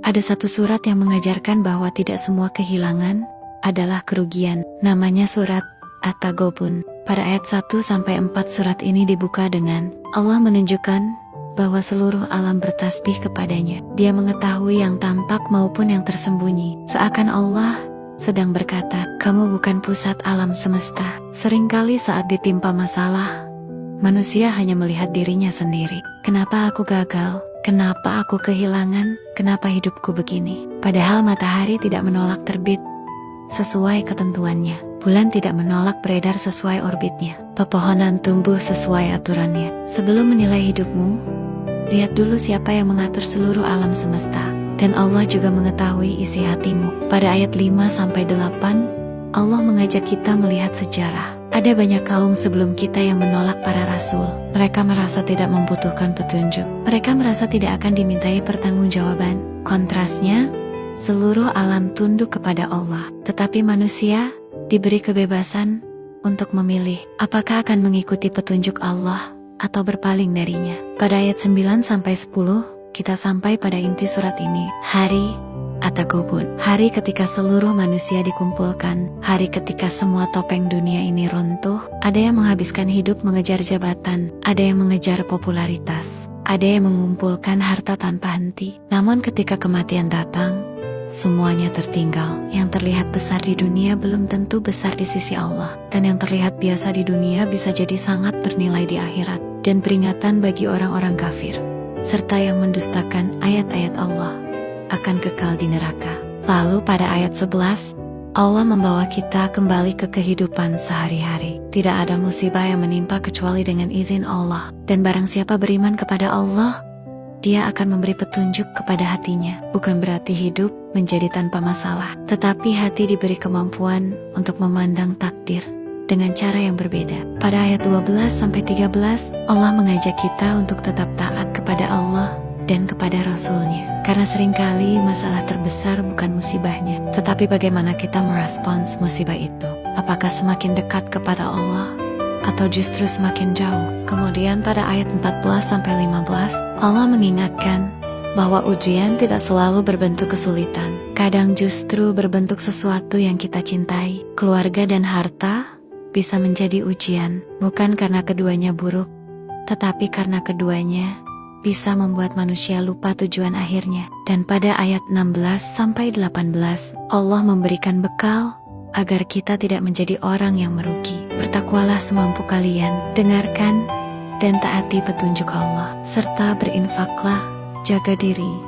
Ada satu surat yang mengajarkan bahwa tidak semua kehilangan adalah kerugian. Namanya surat At-Taghabun. Pada ayat 1-4 surat ini dibuka dengan Allah menunjukkan bahwa seluruh alam bertasbih kepadanya. Dia mengetahui yang tampak maupun yang tersembunyi. Seakan Allah sedang berkata, kamu bukan pusat alam semesta. Seringkali saat ditimpa masalah, manusia hanya melihat dirinya sendiri. Kenapa aku gagal? Kenapa aku kehilangan? Kenapa hidupku begini? Padahal matahari tidak menolak terbit sesuai ketentuannya. Bulan tidak menolak beredar sesuai orbitnya. Pepohonan tumbuh sesuai aturannya. Sebelum menilai hidupmu, lihat dulu siapa yang mengatur seluruh alam semesta. Dan Allah juga mengetahui isi hatimu. Pada ayat 5-8, Allah mengajak kita melihat sejarah. Ada banyak kaum sebelum kita yang menolak para rasul. Mereka merasa tidak membutuhkan petunjuk. Mereka merasa tidak akan dimintai pertanggungjawaban. Kontrasnya, seluruh alam tunduk kepada Allah. Tetapi manusia diberi kebebasan untuk memilih apakah akan mengikuti petunjuk Allah atau berpaling darinya. Pada ayat 9-10, kita sampai pada inti surat ini. Hari At-Taghabun, hari ketika seluruh manusia dikumpulkan, hari ketika semua topeng dunia ini runtuh. Ada yang menghabiskan hidup mengejar jabatan, ada yang mengejar popularitas, ada yang mengumpulkan harta tanpa henti. Namun ketika kematian datang, semuanya tertinggal. Yang terlihat besar di dunia belum tentu besar di sisi Allah. Dan yang terlihat biasa di dunia bisa jadi sangat bernilai di akhirat. Dan peringatan bagi orang-orang kafir, serta yang mendustakan ayat-ayat Allah, akan kekal di neraka. Lalu pada ayat 11, Allah membawa kita kembali ke kehidupan sehari-hari. Tidak ada musibah yang menimpa kecuali dengan izin Allah. Dan barang siapa beriman kepada Allah, Dia akan memberi petunjuk kepada hatinya. Bukan berarti hidup menjadi tanpa masalah, tetapi hati diberi kemampuan untuk memandang takdir dengan cara yang berbeda. Pada ayat 12-13, Allah mengajak kita untuk tetap taat kepada Allah dan kepada Rasul-Nya. Karena seringkali masalah terbesar bukan musibahnya, tetapi bagaimana kita merespons musibah itu. Apakah semakin dekat kepada Allah atau justru semakin jauh? Kemudian pada ayat 14-15, Allah mengingatkan bahwa ujian tidak selalu berbentuk kesulitan. Kadang justru berbentuk sesuatu yang kita cintai. Keluarga dan harta bisa menjadi ujian, bukan karena keduanya buruk, tetapi karena keduanya bisa membuat manusia lupa tujuan akhirnya. Dan pada ayat 16-18, Allah memberikan bekal agar kita tidak menjadi orang yang merugi. Bertakwalah semampu kalian, dengarkan dan taati petunjuk Allah, serta berinfaklah, jaga diri